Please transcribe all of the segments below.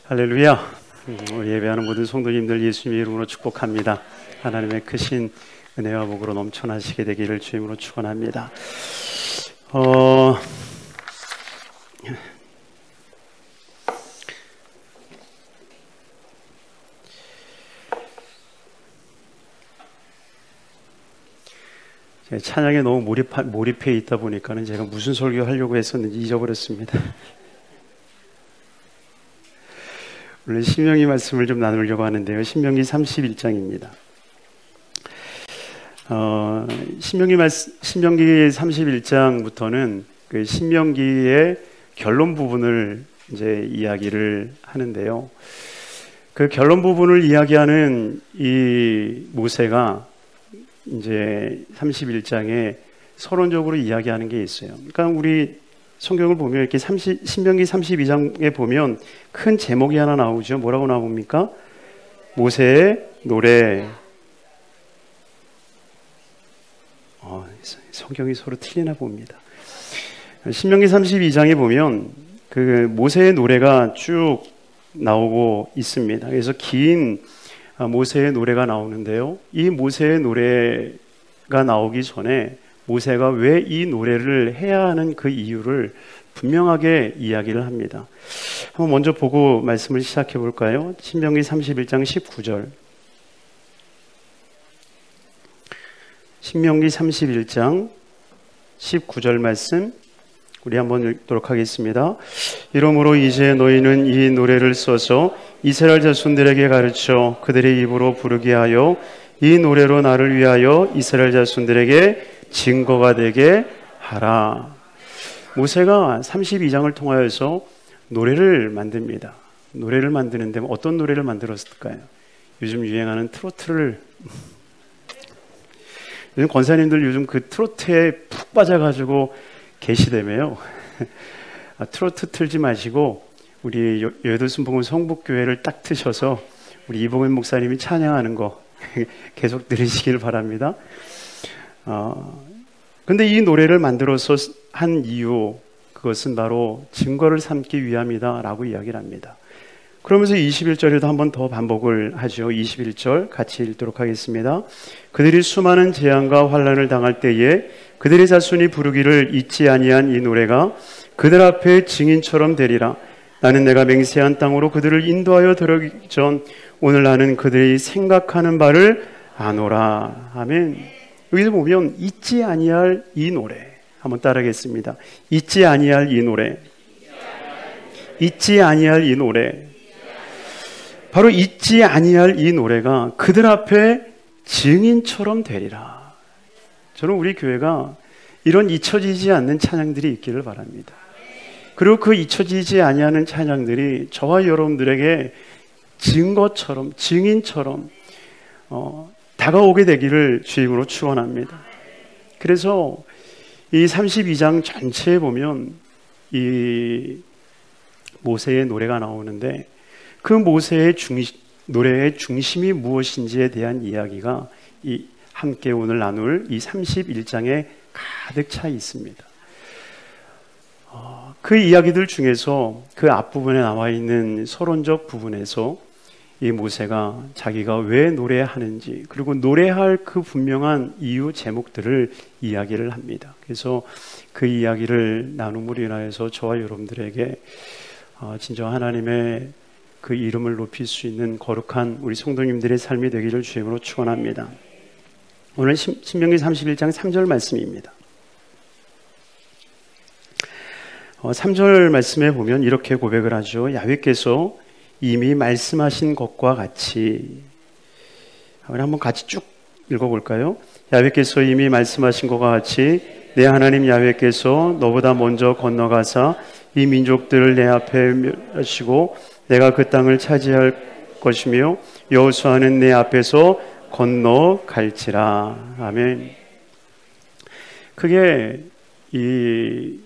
할렐루야. 우리 예배하는 모든 성도님들 예수님의 이름으로 축복합니다. 하나님의 크신 은혜와 복으로 넘쳐나시게 되기를 주임으로 축원합니다. 찬양에 너무 몰입해 있다 보니까는 제가 무슨 설교하려고 했었는지 잊어버렸습니다. 오늘 신명기 말씀을 좀 나누려고 하는데요. 신명기 31장입니다. 신명기 31장부터는 그 신명기의 결론 부분을 이제 이야기를 하는데요. 그 결론 부분을 이야기하는 이 모세가 이제 31장에 서론적으로 이야기하는 게 있어요. 그러니까 우리 성경을 보면 이렇게 신명기 32장에 보면 큰 제목이 하나 나오죠. 뭐라고 나옵니까? 모세의 노래. 성경이 서로 틀리나 봅니다. 신명기 32장에 보면 그 모세의 노래가 쭉 나오고 있습니다. 그래서 긴 모세의 노래가 나오는데요. 이 모세의 노래가 나오기 전에 모세가 왜 이 노래를 해야 하는 그 이유를 분명하게 이야기를 합니다. 한번 먼저 보고 말씀을 시작해 볼까요? 신명기 31장 19절. 신명기 31장 19절 말씀 우리 한번 읽도록 하겠습니다. 이러므로 이제 너희는 이 노래를 써서 이스라엘 자손들에게 가르쳐 그들의 입으로 부르게 하여 이 노래로 나를 위하여 이스라엘 자손들에게 증거가 되게 하라. 모세가 32장을 통하여서 노래를 만듭니다. 노래를 만드는데 어떤 노래를 만들었을까요? 요즘 유행하는 트로트를 요즘 권사님들 요즘 그 트로트에 푹 빠져가지고 계시다며요. 트로트 틀지 마시고 우리 여의도 순복음 성북교회를 딱 트셔서 우리 이봉현 목사님이 찬양하는 거 계속 들으시길 바랍니다. 근데 이 노래를 만들어서 한 이유, 그것은 바로 증거를 삼기 위함이다 라고 이야기를 합니다. 그러면서 21절에도 한 번 더 반복을 하죠. 21절 같이 읽도록 하겠습니다. 그들이 수많은 재앙과 환난을 당할 때에 그들의 자손이 부르기를 잊지 아니한 이 노래가 그들 앞에 증인처럼 되리라. 나는 내가 맹세한 땅으로 그들을 인도하여 들어가기 전 오늘 나는 그들이 생각하는 바를 아노라. 아멘. 여기서 보면 잊지 아니할 이 노래 한번 따라하겠습니다. 잊지 아니할 이 노래, 잊지 아니할 이 노래. 바로 잊지 아니할 이 노래가 그들 앞에 증인처럼 되리라. 저는 우리 교회가 이런 잊혀지지 않는 찬양들이 있기를 바랍니다. 그리고 그 잊혀지지 아니하는 찬양들이 저와 여러분들에게 증거처럼, 증인처럼 다가오게 되기를 주임으로 축원합니다. 그래서 이 32장 전체에 보면 이 모세의 노래가 나오는데 그 모세의 노래의 중심이 무엇인지에 대한 이야기가 함께 오늘 나눌 이 31장에 가득 차 있습니다. 그 이야기들 중에서 그 앞부분에 나와 있는 서론적 부분에서 이 모세가 자기가 왜 노래하는지 그리고 노래할 그 분명한 이유 제목들을 이야기를 합니다. 그래서 그 이야기를 나눔으로 인하여서 저와 여러분들에게 진정 하나님의 그 이름을 높일 수 있는 거룩한 우리 성도님들의 삶이 되기를 주임으로 축원합니다. 오늘 신명기 31장 3절 말씀입니다. 3절 말씀에 보면 이렇게 고백을 하죠. 야훼께서 이미 말씀하신 것과 같이. 한번 같이 쭉 읽어볼까요? 야훼께서 이미 말씀하신 것과 같이 내 하나님 야훼께서 너보다 먼저 건너가사 이 민족들을 내 앞에 멸하시고 내가 그 땅을 차지할 것이며 여호수아는 내 앞에서 건너갈지라. 아멘. 그게 이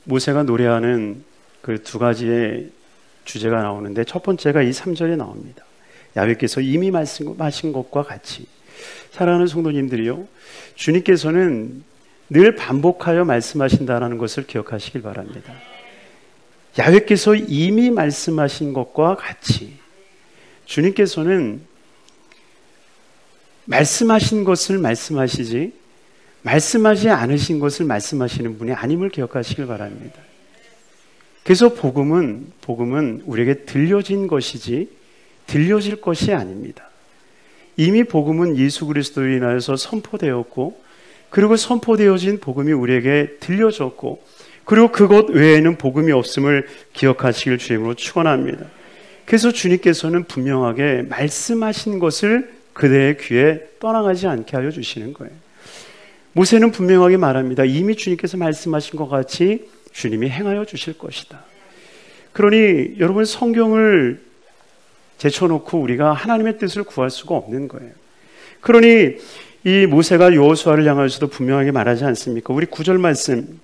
모세가 노래하는 그 두 가지의 주제가 나오는데 첫 번째가 이 3절에 나옵니다. 야훼께서 이미 말씀하신 것과 같이. 사랑하는 성도님들이요, 주님께서는 늘 반복하여 말씀하신다는 것을 기억하시길 바랍니다. 야훼께서 이미 말씀하신 것과 같이 주님께서는 말씀하신 것을 말씀하시지 말씀하지 않으신 것을 말씀하시는 분이 아님을 기억하시길 바랍니다. 그래서 복음은 우리에게 들려진 것이지 들려질 것이 아닙니다. 이미 복음은 예수 그리스도로 인하여서 선포되었고, 그리고 선포되어진 복음이 우리에게 들려졌고, 그리고 그것 외에는 복음이 없음을 기억하시길 주님으로 축원합니다. 그래서 주님께서는 분명하게 말씀하신 것을 그들의 귀에 떠나가지 않게 하여 주시는 거예요. 모세는 분명하게 말합니다. 이미 주님께서 말씀하신 것 같이 주님이 행하여 주실 것이다. 그러니 여러분, 성경을 제쳐놓고 우리가 하나님의 뜻을 구할 수가 없는 거예요. 그러니 이 모세가 여호수아를 향하여서도 분명하게 말하지 않습니까? 우리 9절 말씀,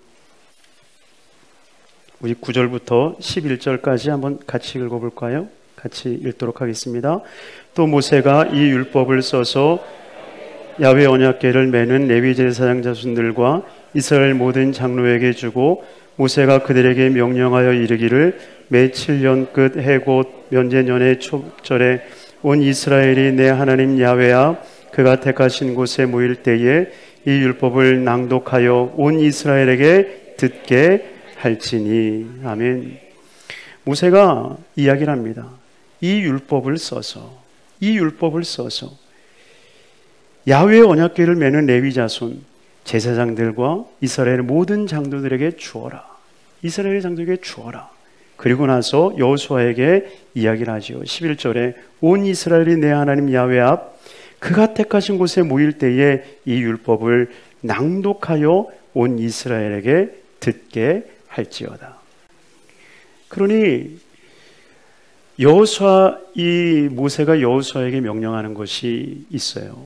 우리 9절부터 11절까지 한번 같이 읽어볼까요? 같이 읽도록 하겠습니다. 또 모세가 이 율법을 써서 야훼 언약궤를 매는 레위 제사장 자손들과 이스라엘 모든 장로에게 주고, 모세가 그들에게 명령하여 이르기를 매 7년 끝 해곧 면제년의 초절에 온 이스라엘이 내 하나님 야훼 앞 그가 택하신 곳에 모일 때에 이 율법을 낭독하여 온 이스라엘에게 듣게 할지니. 아멘. 모세가 이야기를 합니다. 이 율법을 써서 야훼의 언약궤를 매는 레위 자손 제사장들과 이스라엘 모든 장로들에게 주어라. 이스라엘 장로에게 주어라. 그리고 나서 여호수아에게 이야기를 하지요. 11절에 온 이스라엘이 내 하나님 야훼 앞 그가 택하신 곳에 모일 때에 이 율법을 낭독하여 온 이스라엘에게 듣게 할지어다. 그러니 이 모세가 여호수아에게 명령하는 것이 있어요.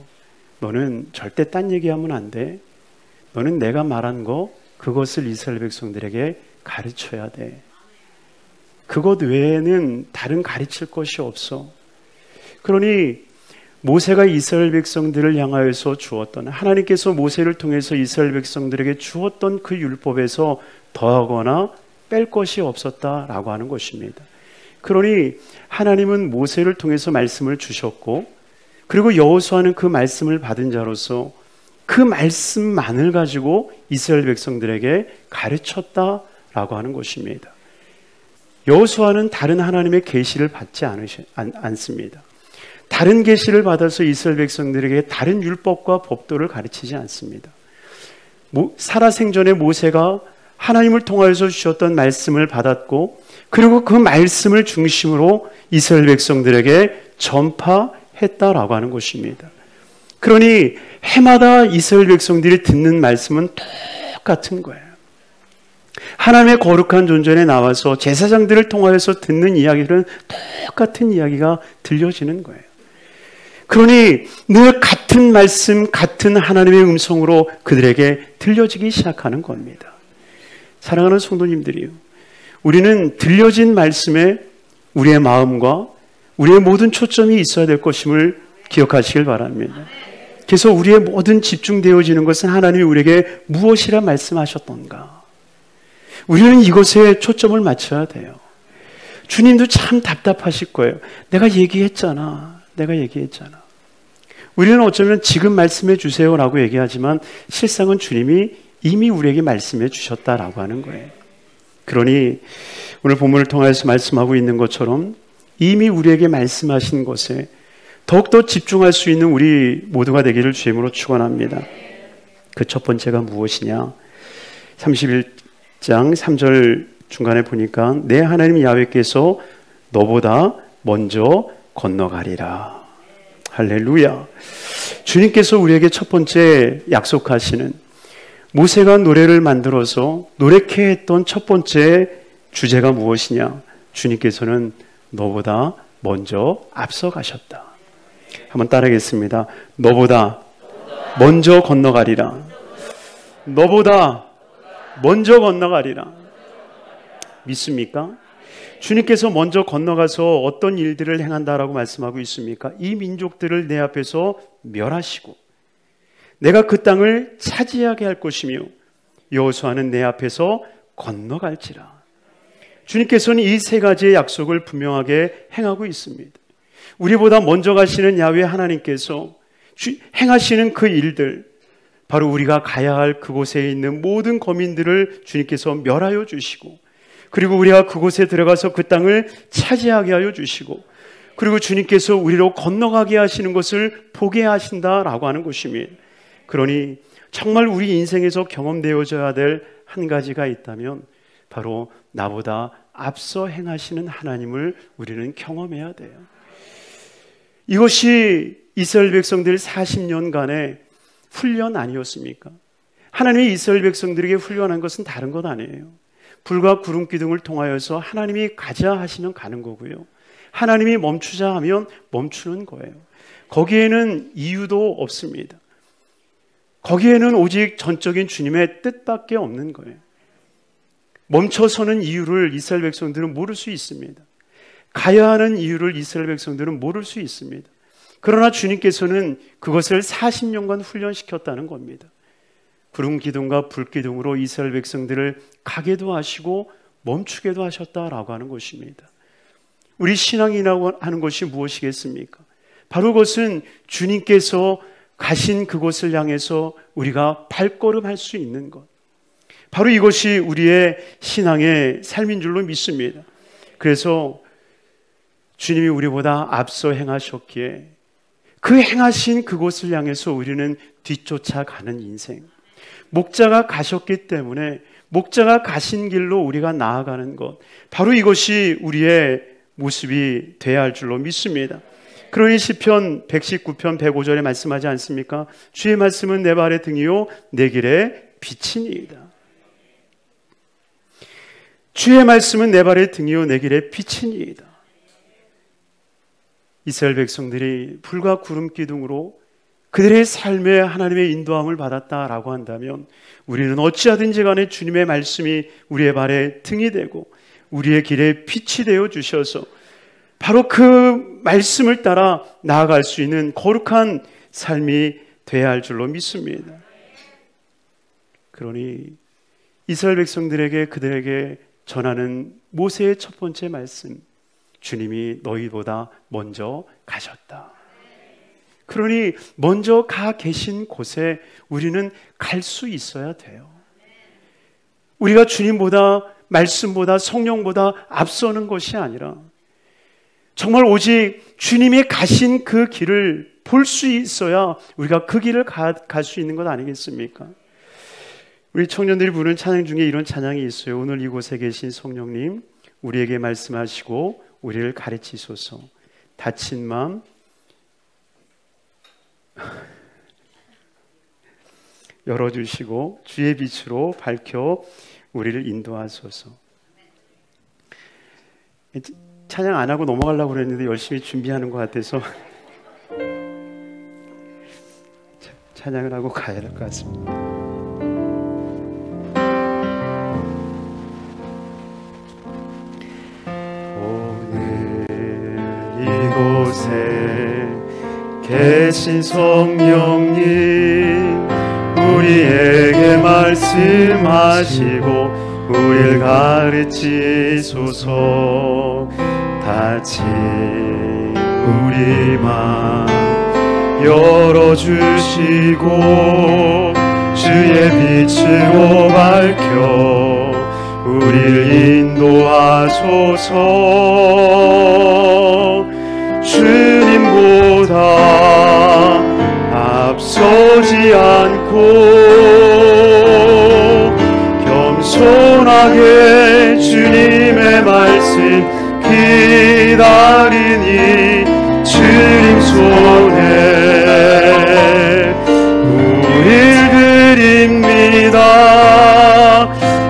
너는 절대 딴 얘기하면 안 돼. 너는 내가 말한 거 그것을 이스라엘 백성들에게 가르쳐야 돼. 그것 외에는 다른 가르칠 것이 없어. 그러니 모세가 이스라엘 백성들을 향하여서 주었던, 하나님께서 모세를 통해서 이스라엘 백성들에게 주었던 그 율법에서 더하거나 뺄 것이 없었다라고 하는 것입니다. 그러니 하나님은 모세를 통해서 말씀을 주셨고, 그리고 여호수아는 그 말씀을 받은 자로서 그 말씀만을 가지고 이스라엘 백성들에게 가르쳤다라고 하는 것입니다. 여호수아는 다른 하나님의 계시를 받지 않습니다. 다른 계시를 받아서 이스라엘 백성들에게 다른 율법과 법도를 가르치지 않습니다. 살아생전에 모세가 하나님을 통하여서 주셨던 말씀을 받았고, 그리고 그 말씀을 중심으로 이스라엘 백성들에게 전파했다라고 하는 것입니다. 그러니 해마다 이스라엘 백성들이 듣는 말씀은 똑같은 거예요. 하나님의 거룩한 존전에 나와서 제사장들을 통하여서 듣는 이야기들은 똑같은 이야기가 들려지는 거예요. 그러니 늘 같은 말씀, 같은 하나님의 음성으로 그들에게 들려지기 시작하는 겁니다. 사랑하는 성도님들이요, 우리는 들려진 말씀에 우리의 마음과 우리의 모든 초점이 있어야 될 것임을 기억하시길 바랍니다. 그래서 우리의 모든 집중되어지는 것은 하나님이 우리에게 무엇이라 말씀하셨던가, 우리는 이것에 초점을 맞춰야 돼요. 주님도 참 답답하실 거예요. 내가 얘기했잖아. 우리는 어쩌면 지금 말씀해 주세요라고 얘기하지만 실상은 주님이 이미 우리에게 말씀해 주셨다라고 하는 거예요. 그러니 오늘 본문을 통해서 말씀하고 있는 것처럼 이미 우리에게 말씀하신 것에 더욱더 집중할 수 있는 우리 모두가 되기를 주님으로 축원합니다. 그 첫 번째가 무엇이냐? 31장 3절 중간에 보니까 내 하나님 야훼께서 너보다 먼저 건너가리라. 할렐루야. 주님께서 우리에게 첫 번째 약속하시는, 모세가 노래를 만들어서 노래케 했던 첫 번째 주제가 무엇이냐? 주님께서는 너보다 먼저 앞서가셨다. 한번 따라하겠습니다. 너보다 먼저 건너가리라. 너보다 먼저 건너가리라. 믿습니까? 주님께서 먼저 건너가서 어떤 일들을 행한다라고 말씀하고 있습니까? 이 민족들을 내 앞에서 멸하시고 내가 그 땅을 차지하게 할 것이며 여호수아는 내 앞에서 건너갈지라. 주님께서는 이 세 가지의 약속을 분명하게 행하고 있습니다. 우리보다 먼저 가시는 야훼 하나님께서 행하시는 그 일들, 바로 우리가 가야 할 그곳에 있는 모든 거민들을 주님께서 멸하여 주시고, 그리고 우리가 그곳에 들어가서 그 땅을 차지하게 하여 주시고, 그리고 주님께서 우리로 건너가게 하시는 것을 보게 하신다라고 하는 것입니다. 그러니 정말 우리 인생에서 경험되어져야 될 한 가지가 있다면 바로 나보다 앞서 행하시는 하나님을 우리는 경험해야 돼요. 이것이 이스라엘 백성들 40년간의 훈련 아니었습니까? 하나님이 이스라엘 백성들에게 훈련한 것은 다른 것 아니에요. 불과 구름 기둥을 통하여서 하나님이 가자 하시면 가는 거고요, 하나님이 멈추자 하면 멈추는 거예요. 거기에는 이유도 없습니다. 거기에는 오직 전적인 주님의 뜻밖에 없는 거예요. 멈춰서는 이유를 이스라엘 백성들은 모를 수 있습니다. 가야 하는 이유를 이스라엘 백성들은 모를 수 있습니다. 그러나 주님께서는 그것을 40년간 훈련시켰다는 겁니다. 구름 기둥과 불 기둥으로 이스라엘 백성들을 가게도 하시고 멈추게도 하셨다라고 하는 것입니다. 우리 신앙이라고 하는 것이 무엇이겠습니까? 바로 그것은 주님께서 가신 그곳을 향해서 우리가 발걸음할 수 있는 것, 바로 이것이 우리의 신앙의 삶인 줄로 믿습니다. 그래서 주님이 우리보다 앞서 행하셨기에 그 행하신 그곳을 향해서 우리는 뒤쫓아가는 인생, 목자가 가셨기 때문에 목자가 가신 길로 우리가 나아가는 것, 바로 이것이 우리의 모습이 되어야 할 줄로 믿습니다. 그러니 시편 119편 105절에 말씀하지 않습니까? 주의 말씀은 내 발의 등이요 내 길의 빛이니이다. 주의 말씀은 내 발의 등이요 내 길의 빛이니이다. 이스라엘 백성들이 불과 구름 기둥으로 그들의 삶에 하나님의 인도함을 받았다라고 한다면 우리는 어찌하든지 간에 주님의 말씀이 우리의 발에 등이 되고 우리의 길에 빛이 되어 주셔서 바로 그 말씀을 따라 나아갈 수 있는 거룩한 삶이 되어야 할 줄로 믿습니다. 그러니 이스라엘 백성들에게 그들에게 전하는 모세의 첫 번째 말씀, 주님이 너희보다 먼저 가셨다. 그러니 먼저 가 계신 곳에 우리는 갈 수 있어야 돼요. 우리가 주님보다, 말씀보다, 성령보다 앞서는 것이 아니라 정말 오직 주님이 가신 그 길을 볼 수 있어야 우리가 그 길을 갈 수 있는 것 아니겠습니까? 우리 청년들이 부르는 찬양 중에 이런 찬양이 있어요. 오늘 이곳에 계신 성령님, 우리에게 말씀하시고 우리를 가르치소서. 다친 마음 열어주시고 주의 빛으로 밝혀 우리를 인도하소서. 찬양 안 하고 넘어가려고 그랬는데 열심히 준비하는 것 같아서 찬양을 하고 가야 될 것 같습니다. 오늘 이곳에 계신 성령님, 우리에게 말씀하시고 우리를 가르치소서. 다친 우리 맘 열어주시고 주의 빛으로 밝혀 우리를 인도하소서. 주님보다 앞서지 않고 겸손하게 주님의 말씀 기다리니 주님 손에 우릴 드립니다.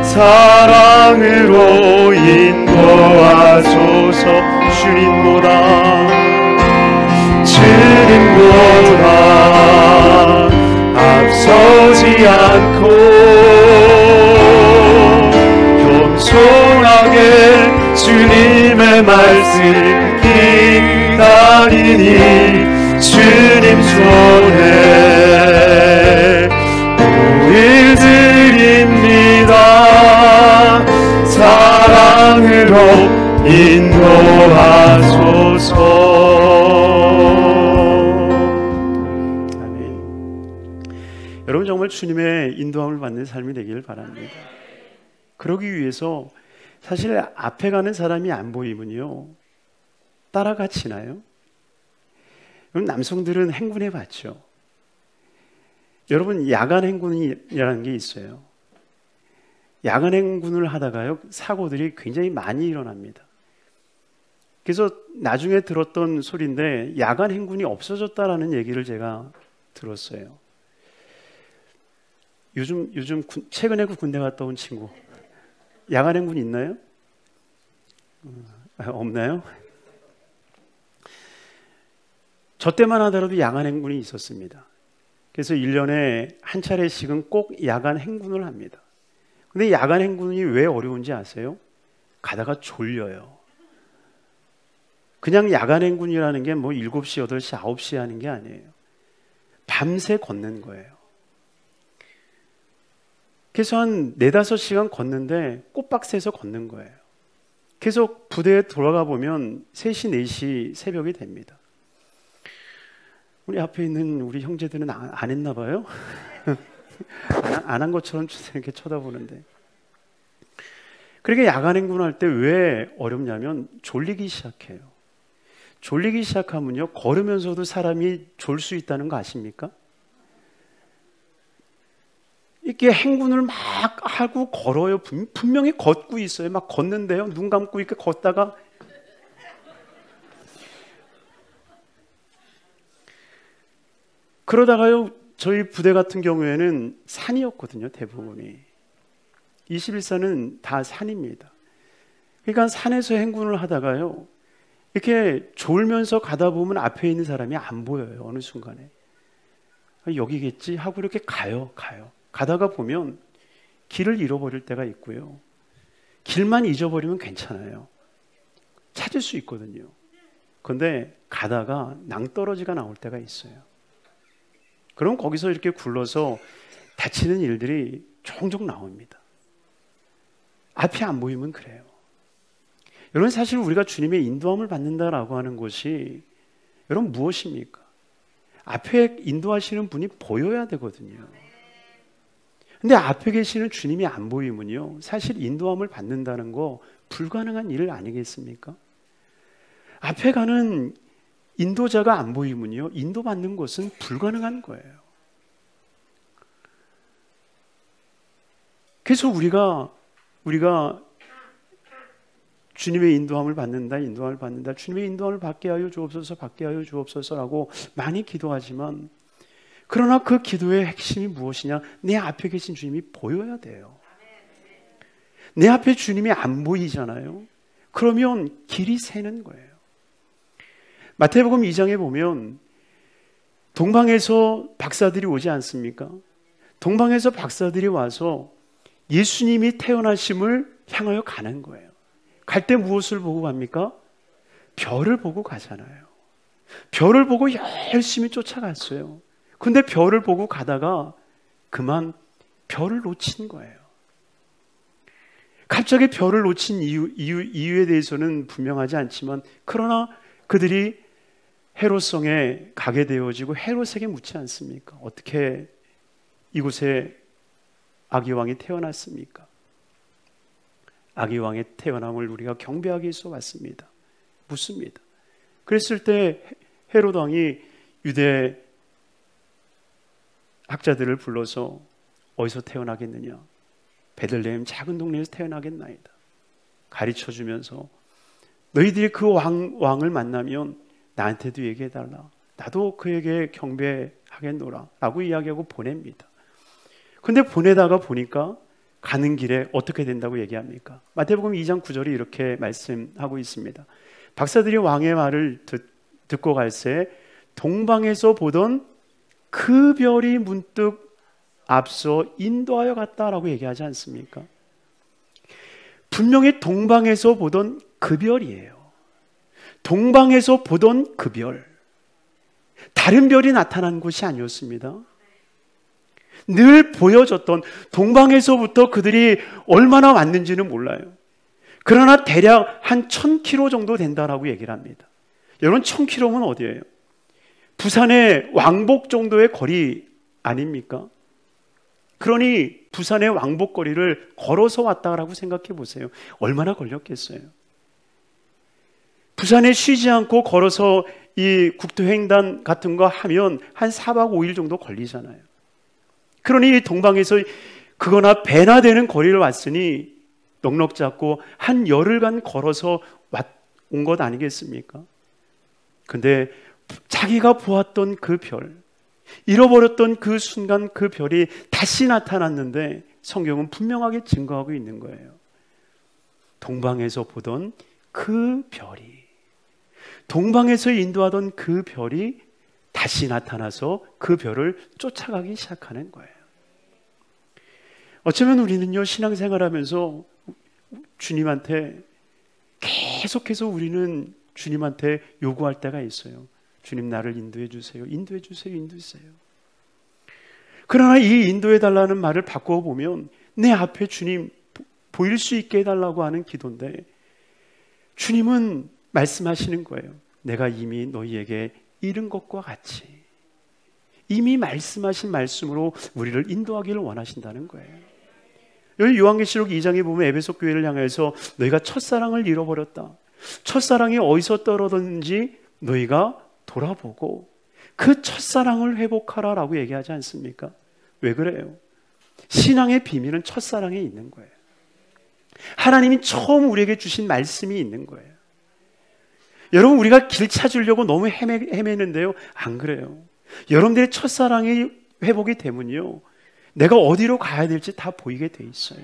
사랑으로 인도하소서. 주님보다 앞서지 않고 겸손하게 주님의 말씀 기다리니 주님 손에 우릴 드립니다. 사랑으로 인도하소서. 아멘. 여러분 정말 주님의 인도함을 받는 삶이 되기를 바랍니다. 그러기 위해서 사실 앞에 가는 사람이 안 보이면요 따라가 치나요? 그럼 남성들은 행군해 봤죠. 여러분 야간 행군이라는 게 있어요. 야간 행군을 하다가요 사고들이 굉장히 많이 일어납니다. 그래서 나중에 들었던 소리인데 야간 행군이 없어졌다라는 얘기를 제가 들었어요. 요즘 최근에 군대 갔다 온 친구 야간 행군 있나요? 없나요? 저 때만 하더라도 야간 행군이 있었습니다. 그래서 1년에 한 차례씩은 꼭 야간 행군을 합니다. 근데 야간 행군이 왜 어려운지 아세요? 가다가 졸려요. 그냥 야간 행군이라는 게 뭐 7시, 8시, 9시에 하는 게 아니에요. 밤새 걷는 거예요. 그래서 한 4-5시간 걷는데 꽃박스에서 걷는 거예요. 계속 부대에 돌아가 보면 3시, 4시 새벽이 됩니다. 우리 앞에 있는 우리 형제들은 안 했나 봐요? 안 한 것처럼 이렇게 쳐다보는데. 그러니까 야간 행군할 때 왜 어렵냐면 졸리기 시작해요. 졸리기 시작하면요 걸으면서도 사람이 졸 수 있다는 거 아십니까? 이렇게 행군을 막 하고 걸어요. 분명히 걷고 있어요. 막 걷는데요 눈 감고 이렇게 걷다가 그러다가요 저희 부대 같은 경우에는 산이었거든요. 대부분이 21사는 다 산입니다. 그러니까 산에서 행군을 하다가요 이렇게 졸면서 가다 보면 앞에 있는 사람이 안 보여요. 어느 순간에 여기겠지 하고 이렇게 가요. 가다가 보면 길을 잃어버릴 때가 있고요. 길만 잊어버리면 괜찮아요. 찾을 수 있거든요. 그런데 가다가 낭떠러지가 나올 때가 있어요. 그럼 거기서 이렇게 굴러서 다치는 일들이 종종 나옵니다. 앞이 안 보이면 그래요. 여러분 사실 우리가 주님의 인도함을 받는다라고 하는 것이 여러분 무엇입니까? 앞에 인도하시는 분이 보여야 되거든요. 근데 앞에 계시는 주님이 안 보이면요 사실 인도함을 받는다는 거 불가능한 일 아니겠습니까? 앞에 가는 인도자가 안 보이면요 인도받는 것은 불가능한 거예요. 그래서 우리가 주님의 인도함을 받는다 주님의 인도함을 받게 하여 주옵소서라고 많이 기도하지만 그러나 그 기도의 핵심이 무엇이냐? 내 앞에 계신 주님이 보여야 돼요. 내 앞에 주님이 안 보이잖아요. 그러면 길이 새는 거예요. 마태복음 2장에 보면 동방에서 박사들이 오지 않습니까? 동방에서 박사들이 와서 예수님이 태어나심을 향하여 가는 거예요. 갈 때 무엇을 보고 갑니까? 별을 보고 가잖아요. 별을 보고 열심히 쫓아갔어요. 근데 별을 보고 가다가 그만 별을 놓친 거예요. 갑자기 별을 놓친 이유에 대해서는 분명하지 않지만 그러나 그들이 헤롯성에 가게 되어지고 헤롯에게 묻지 않습니까? 어떻게 이곳에 아기 왕이 태어났습니까? 아기 왕의 태어남을 우리가 경배하기 위해서 왔습니다. 묻습니다. 그랬을 때 헤롯 왕이 유대 학자들을 불러서 어디서 태어나겠느냐? 베들레헴 작은 동네에서 태어나겠나이다. 가르쳐주면서 너희들이 그 왕을 만나면 나한테도 얘기해달라. 나도 그에게 경배하겠노라 라고 이야기하고 보냅니다. 근데 보내다가 보니까 가는 길에 어떻게 된다고 얘기합니까? 마태복음 2장 9절이 이렇게 말씀하고 있습니다. 박사들이 왕의 말을 듣고 갈새 동방에서 보던 그 별이 문득 앞서 인도하여 갔다라고 얘기하지 않습니까? 분명히 동방에서 보던 그 별이에요. 동방에서 보던 그 별. 다른 별이 나타난 것이 아니었습니다. 늘 보여졌던 동방에서부터 그들이 얼마나 왔는지는 몰라요. 그러나 대략 한 1000km 정도 된다라고 얘기를 합니다. 여러분 1000km면 어디예요? 부산의 왕복 정도의 거리 아닙니까? 그러니 부산의 왕복 거리를 걸어서 왔다라고 생각해 보세요. 얼마나 걸렸겠어요? 부산에 쉬지 않고 걸어서 이 국토횡단 같은 거 하면 한 4박 5일 정도 걸리잖아요. 그러니 동방에서 그거나 배나 되는 거리를 왔으니 넉넉 잡고 한 열흘간 걸어서 온 것 아니겠습니까? 근데 자기가 보았던 그 별, 잃어버렸던 그 순간 그 별이 다시 나타났는데 성경은 분명하게 증거하고 있는 거예요. 동방에서 보던 그 별이, 동방에서 인도하던 그 별이 다시 나타나서 그 별을 쫓아가기 시작하는 거예요. 어쩌면 우리는요, 신앙생활하면서 주님한테 계속해서 우리는 주님한테 요구할 때가 있어요. 주님 나를 인도해 주세요. 인도해 주세요. 인도해 주세요. 그러나 이 인도해 달라는 말을 바꾸어 보면 내 앞에 주님 보일 수 있게 해달라고 하는 기도인데, 주님은 말씀하시는 거예요. 내가 이미 너희에게 이른 것과 같이, 이미 말씀하신 말씀으로 우리를 인도하기를 원하신다는 거예요. 여기 요한계시록 2장에 보면 에베소 교회를 향해서 너희가 첫사랑을 잃어버렸다, 첫사랑이 어디서 떨어졌는지 너희가 돌아보고 그 첫사랑을 회복하라 라고 얘기하지 않습니까? 왜 그래요? 신앙의 비밀은 첫사랑에 있는 거예요. 하나님이 처음 우리에게 주신 말씀이 있는 거예요. 여러분, 우리가 길 찾으려고 너무 헤매는데요, 안 그래요. 여러분들의 첫사랑이 회복이 되면요, 내가 어디로 가야 될지 다 보이게 돼 있어요.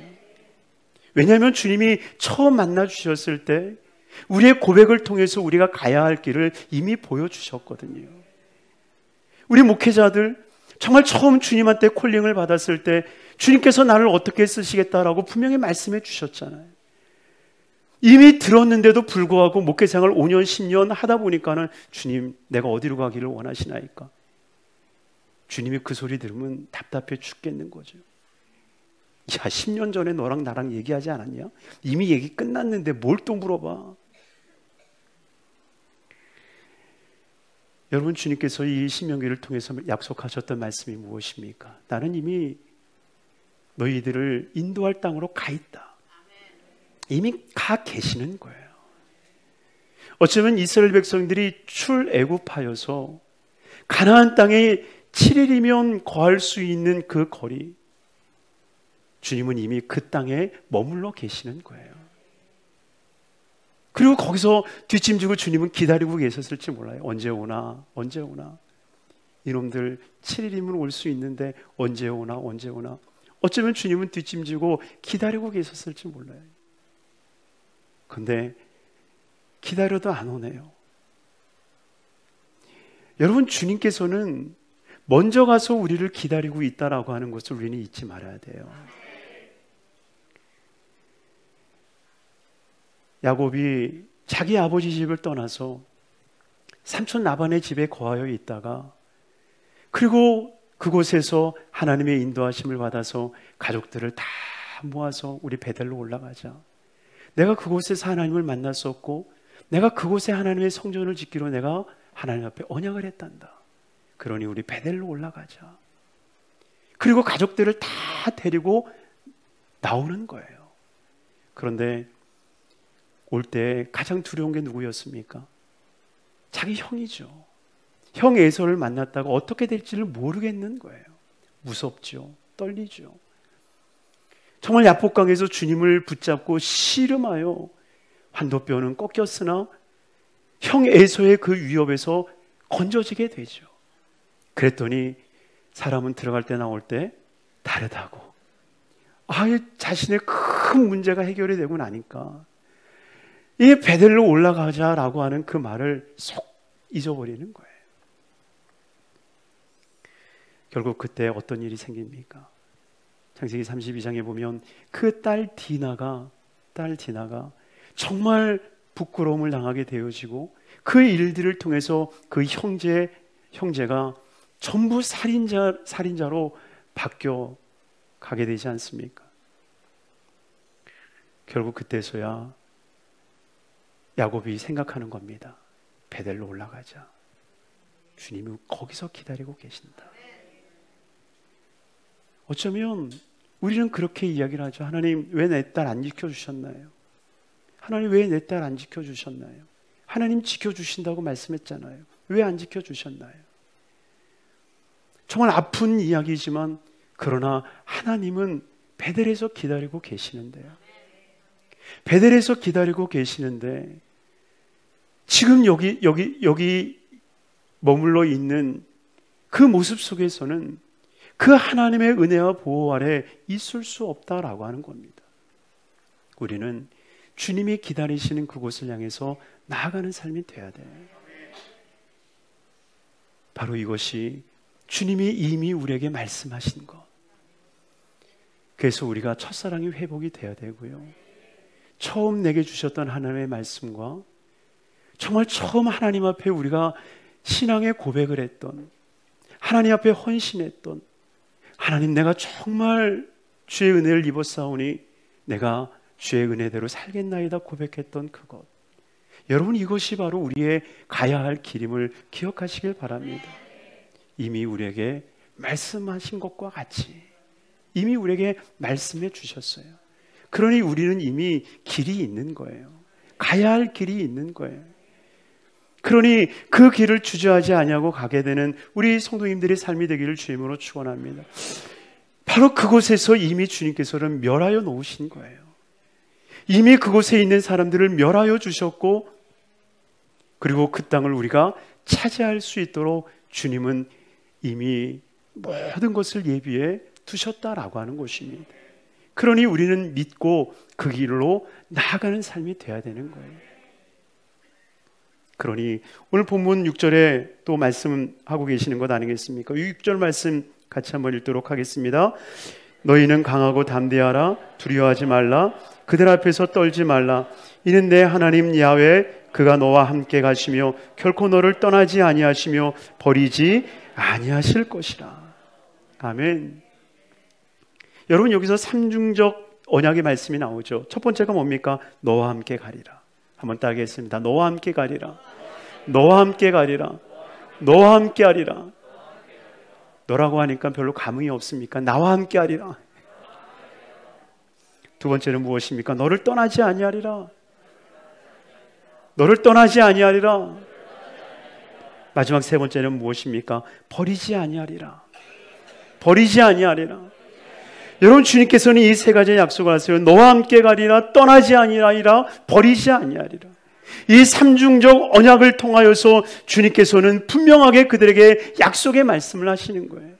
왜냐하면 주님이 처음 만나 주셨을 때 우리의 고백을 통해서 우리가 가야 할 길을 이미 보여주셨거든요. 우리 목회자들 정말 처음 주님한테 콜링을 받았을 때 주님께서 나를 어떻게 쓰시겠다라고 분명히 말씀해 주셨잖아요. 이미 들었는데도 불구하고 목회생활 5년 10년 하다 보니까는 주님 내가 어디로 가기를 원하시나이까? 주님이 그 소리 들으면 답답해 죽겠는 거죠. 야, 10년 전에 너랑 나랑 얘기하지 않았냐? 이미 얘기 끝났는데 뭘 또 물어봐? 여러분, 주님께서 이 신명기를 통해서 약속하셨던 말씀이 무엇입니까? 나는 이미 너희들을 인도할 땅으로 가 있다. 이미 가 계시는 거예요. 어쩌면 이스라엘 백성들이 출애굽하여서 가나안 땅에 7일이면 거할 수 있는 그 거리, 주님은 이미 그 땅에 머물러 계시는 거예요. 그리고 거기서 뒷짐지고 주님은 기다리고 계셨을지 몰라요. 언제 오나, 언제 오나. 이놈들 7일이면 올 수 있는데 언제 오나, 언제 오나. 어쩌면 주님은 뒷짐지고 기다리고 계셨을지 몰라요. 근데 기다려도 안 오네요. 여러분, 주님께서는 먼저 가서 우리를 기다리고 있다라고 하는 것을 우리는 잊지 말아야 돼요. 야곱이 자기 아버지 집을 떠나서 삼촌 라반의 집에 거하여 있다가, 그리고 그곳에서 하나님의 인도하심을 받아서 가족들을 다 모아서 우리 베델로 올라가자. 내가 그곳에서 하나님을 만났었고 내가 그곳에 하나님의 성전을 짓기로 내가 하나님 앞에 언약을 했단다. 그러니 우리 베델로 올라가자. 그리고 가족들을 다 데리고 나오는 거예요. 그런데 올 때 가장 두려운 게 누구였습니까? 자기 형이죠. 형 에서를 만났다가 어떻게 될지를 모르겠는 거예요. 무섭죠. 떨리죠. 정말 야복강에서 주님을 붙잡고 씨름하여 환도뼈는 꺾였으나 형 에서의 그 위협에서 건져지게 되죠. 그랬더니 사람은 들어갈 때 나올 때 다르다고. 자신의 큰 문제가 해결이 되고 나니까 이 베델로 올라가자라고 하는 그 말을 쏙 잊어버리는 거예요. 결국 그때 어떤 일이 생깁니까? 창세기 32장에 보면 그 딸 디나가 정말 부끄러움을 당하게 되어지고 그 일들을 통해서 그 형제가 전부 살인자로 바뀌어 가게 되지 않습니까? 결국 그때서야 야곱이 생각하는 겁니다. 베델로 올라가자. 주님이 거기서 기다리고 계신다. 어쩌면 우리는 그렇게 이야기를 하죠. 하나님, 왜 내 딸 안 지켜주셨나요? 하나님, 왜 내 딸 안 지켜주셨나요? 하나님 지켜주신다고 말씀했잖아요. 왜 안 지켜주셨나요? 정말 아픈 이야기지만 그러나 하나님은 베델에서 기다리고 계시는데요. 베델에서 기다리고 계시는데 지금 여기 머물러 있는 그 모습 속에서는 그 하나님의 은혜와 보호 아래 있을 수 없다라고 하는 겁니다. 우리는 주님이 기다리시는 그곳을 향해서 나아가는 삶이 돼야 돼요. 바로 이것이 주님이 이미 우리에게 말씀하신 것. 그래서 우리가 첫사랑이 회복이 돼야 되고요. 처음 내게 주셨던 하나님의 말씀과 정말 처음 하나님 앞에 우리가 신앙의 고백을 했던, 하나님 앞에 헌신했던, 하나님, 내가 정말 주의 은혜를 입었사오니 내가 주의 은혜대로 살겠나이다 고백했던 그것. 여러분, 이것이 바로 우리의 가야 할 길임을 기억하시길 바랍니다. 이미 우리에게 말씀하신 것과 같이 이미 우리에게 말씀해 주셨어요. 그러니 우리는 이미 길이 있는 거예요. 가야 할 길이 있는 거예요. 그러니 그 길을 주저하지 아니하고 가게 되는 우리 성도님들의 삶이 되기를 주님으로 축원합니다. 바로 그곳에서 이미 주님께서는 멸하여 놓으신 거예요. 이미 그곳에 있는 사람들을 멸하여 주셨고, 그리고 그 땅을 우리가 차지할 수 있도록 주님은 이미 모든 것을 예비해 두셨다라고 하는 것입니다. 그러니 우리는 믿고 그 길로 나아가는 삶이 되어야 되는 거예요. 그러니 오늘 본문 6절에 또 말씀하고 계시는 것 아니겠습니까? 6절 말씀 같이 한번 읽도록 하겠습니다. 너희는 강하고 담대하라. 두려워하지 말라. 그들 앞에서 떨지 말라. 이는 내 하나님 야훼 그가 너와 함께 가시며 결코 너를 떠나지 아니하시며 버리지 아니하실 것이라. 아멘. 여러분, 여기서 삼중적 언약의 말씀이 나오죠. 첫 번째가 뭡니까? 너와 함께 가리라. 한번 따겠습니다. 너와 함께 가리라. 너와 함께 가리라. 너와 함께 하리라. 너라고 하니까 별로 감흥이 없습니까? 나와 함께 하리라. 두 번째는 무엇입니까? 너를 떠나지 아니하리라. 너를 떠나지 아니하리라. 마지막 세 번째는 무엇입니까? 버리지 아니하리라. 버리지 아니하리라. 여러분, 주님께서는 이 세 가지 약속을 하세요. 너와 함께 가리라, 떠나지 아니하리라, 버리지 아니하리라. 이 삼중적 언약을 통하여서 주님께서는 분명하게 그들에게 약속의 말씀을 하시는 거예요.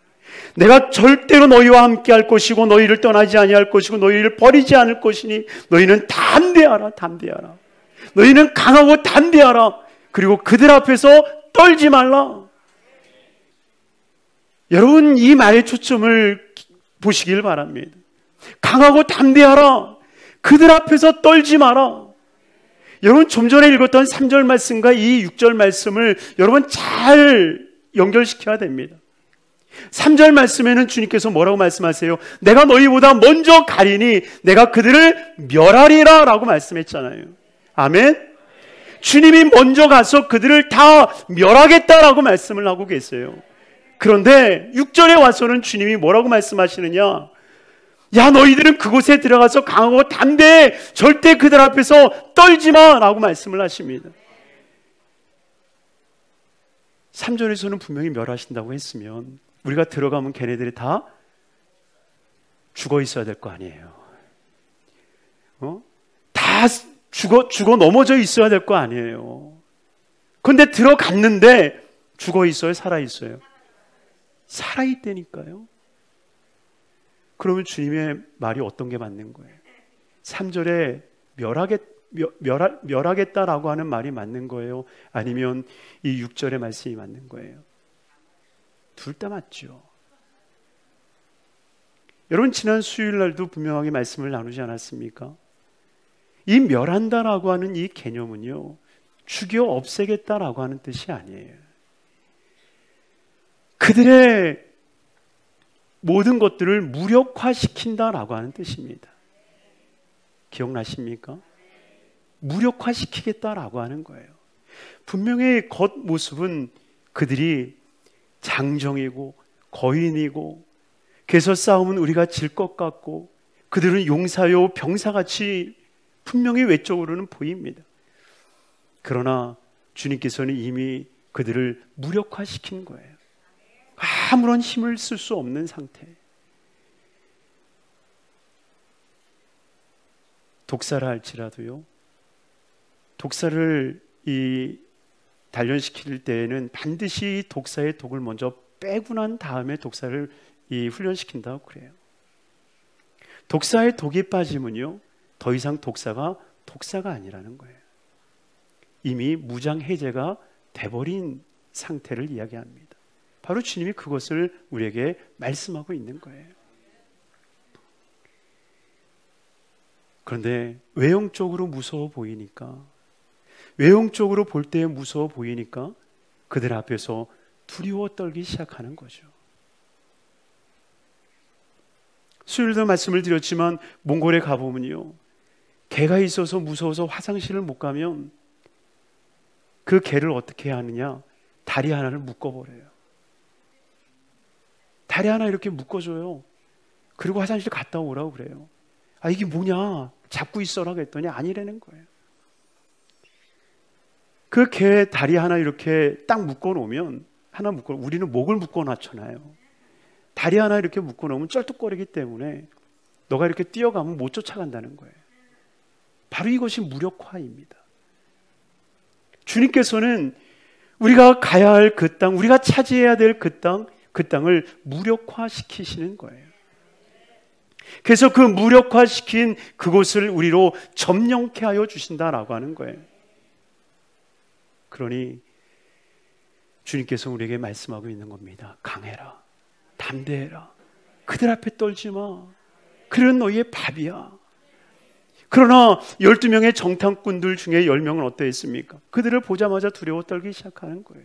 내가 절대로 너희와 함께 할 것이고 너희를 떠나지 아니할 것이고 너희를 버리지 않을 것이니 너희는 담대하라. 담대하라. 너희는 강하고 담대하라. 그리고 그들 앞에서 떨지 말라. 여러분, 이 말의 초점을 보시길 바랍니다. 강하고 담대하라. 그들 앞에서 떨지 마라. 여러분, 좀 전에 읽었던 3절 말씀과 이 6절 말씀을 여러분 잘 연결시켜야 됩니다. 3절 말씀에는 주님께서 뭐라고 말씀하세요? 내가 너희보다 먼저 가리니 내가 그들을 멸하리라 라고 말씀했잖아요. 아멘. 주님이 먼저 가서 그들을 다 멸하겠다라고 말씀을 하고 계세요. 그런데 6절에 와서는 주님이 뭐라고 말씀하시느냐? 야, 너희들은 그곳에 들어가서 강하고 담대해. 절대 그들 앞에서 떨지 마 라고 말씀을 하십니다. 3절에서는 분명히 멸하신다고 했으면 우리가 들어가면 걔네들이 다 죽어 있어야 될 거 아니에요. 다 죽어 넘어져 있어야 될 거 아니에요. 그런데 들어갔는데 죽어 있어요? 살아 있어요? 살아 있다니까요. 그러면 주님의 말이 어떤 게 맞는 거예요? 3절에 멸하겠다라고 하는 말이 맞는 거예요? 아니면 이 6절의 말씀이 맞는 거예요? 둘 다 맞죠. 여러분, 지난 수요일 날도 분명하게 말씀을 나누지 않았습니까? 이 멸한다라고 하는 이 개념은요, 죽여 없애겠다라고 하는 뜻이 아니에요. 그들의 모든 것들을 무력화시킨다라고 하는 뜻입니다. 기억나십니까? 무력화시키겠다라고 하는 거예요. 분명히 겉모습은 그들이 장정이고 거인이고, 그래서 싸움은 우리가 질 것 같고, 그들은 용사요 병사같이 분명히 외적으로는 보입니다. 그러나 주님께서는 이미 그들을 무력화시킨 거예요. 아무런 힘을 쓸 수 없는 상태. 독사를 할지라도요, 독사를 단련시킬 때에는 반드시 독사의 독을 먼저 빼고 난 다음에 독사를 훈련시킨다고 그래요. 독사의 독이 빠지면요, 더 이상 독사가 아니라는 거예요. 이미 무장해제가 돼버린 상태를 이야기합니다. 바로 주님이 그것을 우리에게 말씀하고 있는 거예요. 그런데 외형적으로 무서워 보이니까, 외형적으로 볼 때 무서워 보이니까 그들 앞에서 두려워 떨기 시작하는 거죠. 수요일도 말씀을 드렸지만 몽골에 가보면요, 개가 있어서 무서워서 화장실을 못 가면 그 개를 어떻게 하느냐, 다리 하나를 묶어버려요. 다리 하나 이렇게 묶어줘요. 그리고 화장실 갔다 오라고 그래요. 아, 이게 뭐냐, 잡고 있어라 그랬더니 아니라는 거예요. 그 개 다리 하나 이렇게 딱 묶어놓으면, 우리는 목을 묶어놨잖아요. 다리 하나 이렇게 묶어놓으면 쩔뚝거리기 때문에 너가 이렇게 뛰어가면 못 쫓아간다는 거예요. 바로 이것이 무력화입니다. 주님께서는 우리가 가야 할 그 땅, 우리가 차지해야 될 그 땅을 무력화시키시는 거예요. 그래서 그 무력화시킨 그곳을 우리로 점령케 하여 주신다라고 하는 거예요. 그러니 주님께서 우리에게 말씀하고 있는 겁니다. 강해라, 담대해라, 그들 앞에 떨지 마. 그들은 너희의 밥이야. 그러나 12명의 정탐꾼들 중에 10명은 어떠했습니까? 그들을 보자마자 두려워 떨기 시작하는 거예요.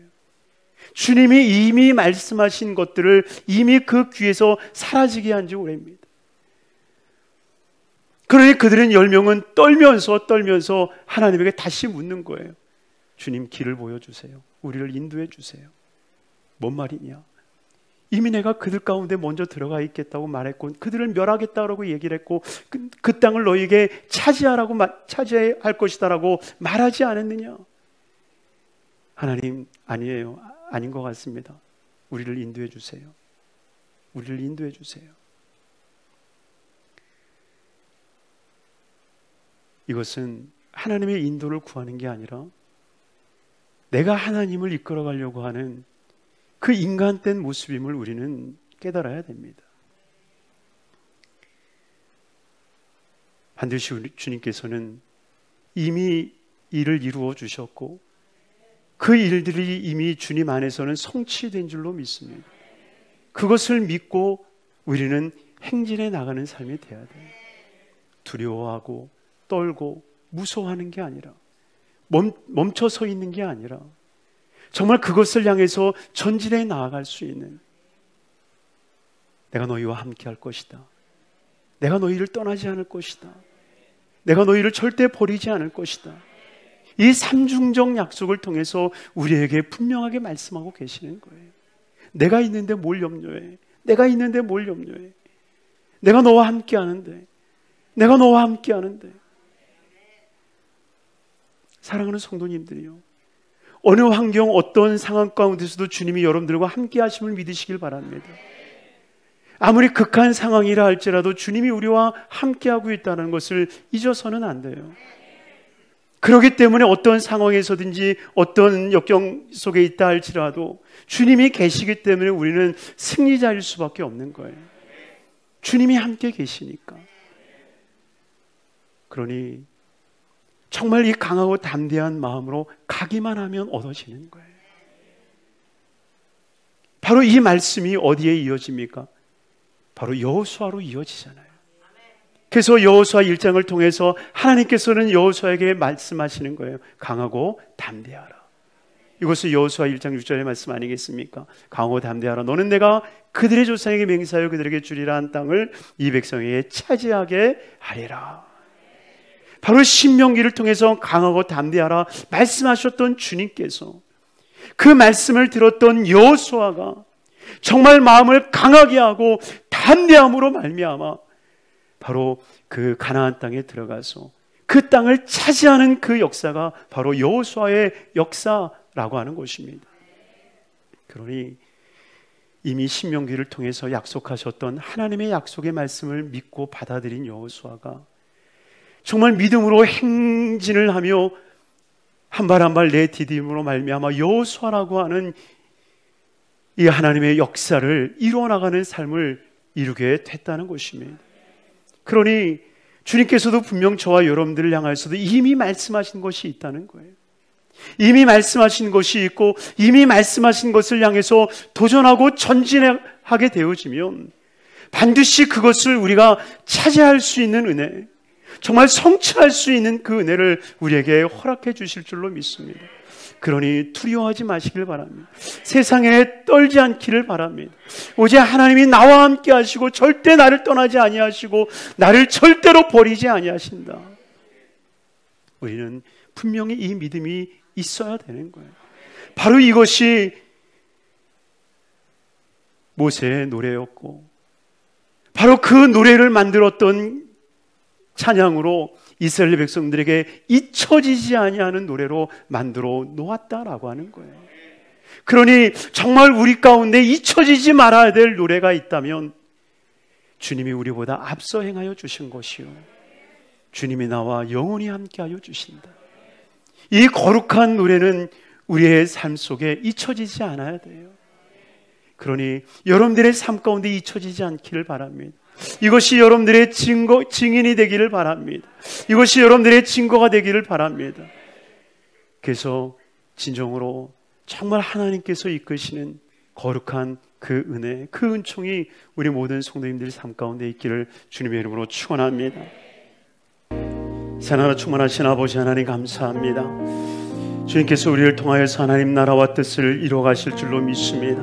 주님이 이미 말씀하신 것들을 이미 그 귀에서 사라지게 한 지 오래입니다. 그러니 그들은 10명은 떨면서 하나님에게 다시 묻는 거예요. 주님, 길을 보여주세요. 우리를 인도해 주세요. 뭔 말이냐? 이미 내가 그들 가운데 먼저 들어가 있겠다고 말했고, 그들을 멸하겠다고 얘기를 했고, 그 땅을 너에게 차지할 것이다라고 말하지 않았느냐? 하나님, 아니에요. 아닌 것 같습니다. 우리를 인도해 주세요. 우리를 인도해 주세요. 이것은 하나님의 인도를 구하는 게 아니라 내가 하나님을 이끌어 가려고 하는 그 인간된 모습임을 우리는 깨달아야 됩니다. 반드시 주님께서는 이미 일을 이루어 주셨고, 그 일들이 이미 주님 안에서는 성취된 줄로 믿습니다. 그것을 믿고 우리는 행진해 나가는 삶이 돼야 돼요. 두려워하고 떨고 무서워하는 게 아니라, 멈춰 서 있는 게 아니라 정말 그것을 향해서 전진해 나아갈 수 있는, 내가 너희와 함께 할 것이다, 내가 너희를 떠나지 않을 것이다, 내가 너희를 절대 버리지 않을 것이다, 이 삼중적 약속을 통해서 우리에게 분명하게 말씀하고 계시는 거예요. 내가 있는데 뭘 염려해? 내가 있는데 뭘 염려해? 내가 너와 함께 하는데, 내가 너와 함께 하는데. 사랑하는 성도님들이요, 어느 환경, 어떤 상황 가운데서도 주님이 여러분들과 함께 하심을 믿으시길 바랍니다. 아무리 극한 상황이라 할지라도 주님이 우리와 함께하고 있다는 것을 잊어서는 안 돼요. 그렇기 때문에 어떤 상황에서든지 어떤 역경 속에 있다 할지라도 주님이 계시기 때문에 우리는 승리자일 수밖에 없는 거예요. 주님이 함께 계시니까. 그러니 정말 이 강하고 담대한 마음으로 가기만 하면 얻어지는 거예요. 바로 이 말씀이 어디에 이어집니까? 바로 여호수아로 이어지잖아요. 그래서 여호수아 1장을 통해서 하나님께서는 여호수아에게 말씀하시는 거예요. 강하고 담대하라. 이것은 여호수아 1장 6절의 말씀 아니겠습니까? 강하고 담대하라. 너는 내가 그들의 조상에게 맹세하여 그들에게 주리라 한 땅을 이 백성에게 차지하게 하리라. 바로 신명기를 통해서 강하고 담대하라 말씀하셨던 주님께서 그 말씀을 들었던 여호수아가 정말 마음을 강하게 하고 담대함으로 말미암아 바로 그 가나안 땅에 들어가서 그 땅을 차지하는 그 역사가 바로 여호수아의 역사라고 하는 것입니다. 그러니 이미 신명기를 통해서 약속하셨던 하나님의 약속의 말씀을 믿고 받아들인 여호수아가 정말 믿음으로 행진을 하며 한 발 한 발 내디딤으로 말미암아 여호수아라고 하는 이 하나님의 역사를 이루어나가는 삶을 이루게 됐다는 것입니다. 그러니 주님께서도 분명 저와 여러분들을 향하여서도 이미 말씀하신 것이 있다는 거예요. 이미 말씀하신 것이 있고 이미 말씀하신 것을 향해서 도전하고 전진하게 되어지면 반드시 그것을 우리가 차지할 수 있는 은혜, 정말 성취할 수 있는 그 은혜를 우리에게 허락해 주실 줄로 믿습니다. 그러니 두려워하지 마시길 바랍니다. 세상에 떨지 않기를 바랍니다. 오직 하나님이 나와 함께 하시고 절대 나를 떠나지 아니하시고 나를 절대로 버리지 아니하신다. 우리는 분명히 이 믿음이 있어야 되는 거예요. 바로 이것이 모세의 노래였고 바로 그 노래를 만들었던 찬양으로 이스라엘 백성들에게 잊혀지지 아니하는 노래로 만들어 놓았다라고 하는 거예요. 그러니 정말 우리 가운데 잊혀지지 말아야 될 노래가 있다면 주님이 우리보다 앞서 행하여 주신 것이요 주님이 나와 영원히 함께하여 주신다. 이 거룩한 노래는 우리의 삶 속에 잊혀지지 않아야 돼요. 그러니 여러분들의 삶 가운데 잊혀지지 않기를 바랍니다. 이것이 여러분들의 증인이 되기를 바랍니다. 이것이 여러분들의 증거가 되기를 바랍니다. 그래서 진정으로 정말 하나님께서 이끄시는 거룩한 그 은혜, 그 은총이 우리 모든 성도님들 삶 가운데 있기를 주님의 이름으로 축원합니다. 사랑하는 충만하신 아버지 하나님 감사합니다. 주님께서 우리를 통하여서 하나님 나라와 뜻을 이루어가실 줄로 믿습니다.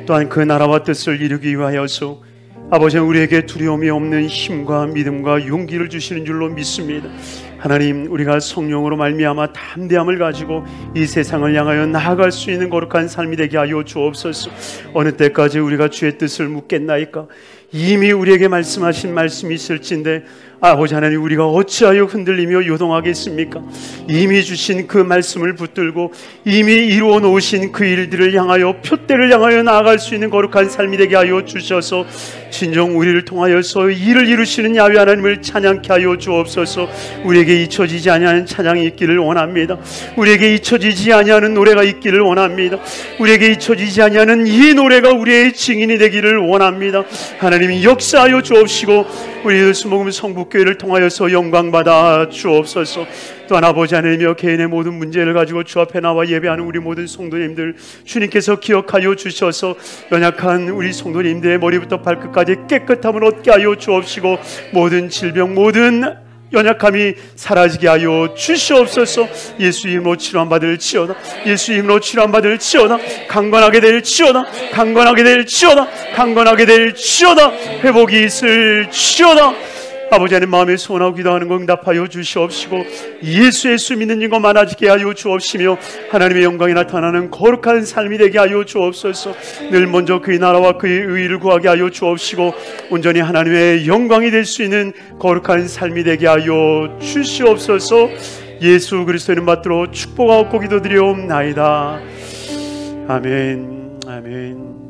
또한 그 나라와 뜻을 이루기 위하여서 아버지는 우리에게 두려움이 없는 힘과 믿음과 용기를 주시는 줄로 믿습니다. 하나님, 우리가 성령으로 말미암아 담대함을 가지고 이 세상을 향하여 나아갈 수 있는 거룩한 삶이 되게 하여 주옵소서. 어느 때까지 우리가 주의 뜻을 묻겠나이까? 이미 우리에게 말씀하신 말씀이 있을진데 아버지 하나님, 우리가 어찌하여 흔들리며 요동하겠습니까? 이미 주신 그 말씀을 붙들고 이미 이루어 놓으신 그 일들을 향하여 표대를 향하여 나아갈 수 있는 거룩한 삶이 되게 하여 주셔서 진정 우리를 통하여서 일을 이루시는 야훼 하나님을 찬양케 하여 주옵소서. 우리에게 잊혀지지 아니하는 찬양이 있기를 원합니다. 우리에게 잊혀지지 아니하는 노래가 있기를 원합니다. 우리에게 잊혀지지 아니하는 이 노래가 우리의 증인이 되기를 원합니다. 하나님이 역사하여 주옵시고 우리 수목음 성북교회를 통하여서 영광받아 주옵소서. 또한 아버지 하나님이여 개인의 모든 문제를 가지고 주 앞에 나와 예배하는 우리 모든 성도님들 주님께서 기억하여 주셔서 연약한 우리 성도님들의 머리부터 발끝까지 깨끗함을 얻게 하여 주옵시고 모든 질병 모든 연약함이 사라지게 하여 주시옵소서. 예수 이름으로 치료받을 지어다. 예수 이름으로 치료받을 지어다. 강건하게 될 지어다. 강건하게 될 지어다. 강건하게 될 지어다. 회복이 있을 지어다. 아버지 하나님, 마음에 소원하고 기도하는 거 응답하여 주시옵시고 예수의 수 믿는 인거 많아지게 하여 주옵시며 하나님의 영광이 나타나는 거룩한 삶이 되게 하여 주옵소서. 늘 먼저 그의 나라와 그의 의의를 구하게 하여 주옵시고 온전히 하나님의 영광이 될 수 있는 거룩한 삶이 되게 하여 주시옵소서. 예수 그리스도의 이름 받들어 축복하고 기도드리옵나이다. 아멘. 아멘.